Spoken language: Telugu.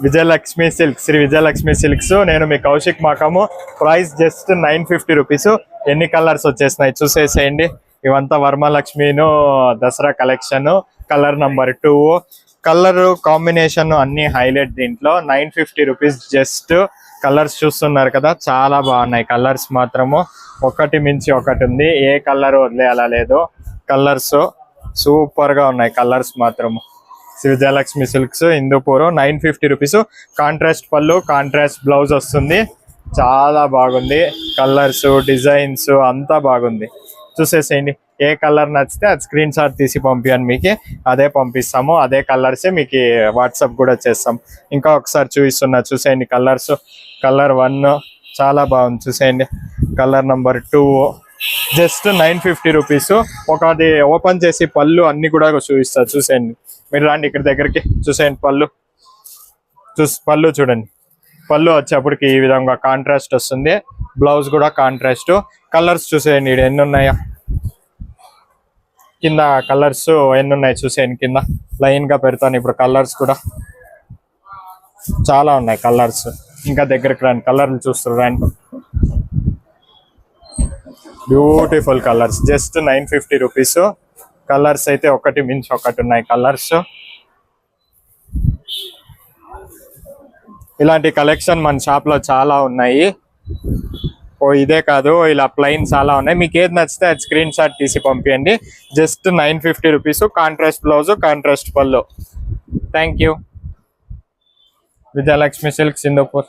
Vijayalakshmi silks, Shri Vijayalakshmi silks. నేను మీ కౌశిక్ మాకము. Price just 950 rupees. ఎన్ని కలర్స్ వచ్చేసినాయి చూసేసేయండి. ఇవంతా వర్మలక్ష్మిను Dasara collection. Colour number 2. Colour combination అన్ని హైలైట్. దీంట్లో 950 రూపీస్ జస్ట్. కలర్స్ చూస్తున్నారు కదా, చాలా బాగున్నాయి కలర్స్ మాత్రము. ఒకటి మించి ఒకటి ఉంది, ఏ కలర్ వదిలేయాలా లేదు. కలర్స్ సూపర్ గా ఉన్నాయి కలర్స్ మాత్రము. Vijayalakshmi silks Hindupur. 950 rupees. Contrast పళ్ళు, కాంట్రాస్ట్ బ్లౌజ్ వస్తుంది. చాలా బాగుంది. కలర్స్, డిజైన్స్ అంతా బాగుంది. చూసేసేయండి. ఏ కలర్ నచ్చితే అది స్క్రీన్ షాట్ తీసి పంపించండి, మీకు అదే పంపిస్తాము. అదే కలర్సే మీకు వాట్సాప్ కూడా చేస్తాం. ఇంకా ఒకసారి చూపిస్తున్నా చూసేయండి కలర్స్. కలర్ 1 చాలా బాగుంది, చూసేయండి. Colour number 2 just 950 rupees. ఒకది ఓపెన్ చేసి పళ్ళు అన్ని కూడా చూపిస్తారు, చూసేయండి. మీరు రండి ఇక్కడ దగ్గరికి, చూసేయండి. పళ్ళు చూడండి. పళ్ళు వచ్చేప్పటికి ఈ విధంగా కాంట్రాస్ట్ వస్తుంది. బ్లౌజ్ కూడా కాంట్రాస్ట్. కలర్స్ చూసేయండి, ఇక్కడ ఎన్ని ఉన్నాయో. కింద కలర్స్ ఎన్ని ఉన్నాయి చూసేయండి. కింద లైన్ గా పెడతాను ఇప్పుడు. కలర్స్ కూడా చాలా ఉన్నాయి కలర్స్. ఇంకా దగ్గరికి రండి, కలర్లు చూస్తారు రండి. Beautiful colours just 950 rupees. Colours అయితే ఒకటి మించి ఒకటి ఉన్నాయి కలర్స్. ఇలాంటి కలెక్షన్ మన షాప్ లో చాలా ఉన్నాయి. ఇదే కాదు, ఇలా ప్లెయిన్ చాలా ఉన్నాయి. మీకు ఏది నచ్చితే అది స్క్రీన్ షాట్ తీసి పంపించండి. Just 950 rupees. Contrast blouse, contrast పళ్ళు. Thank you. Vijayalakshmi silks Hindupur.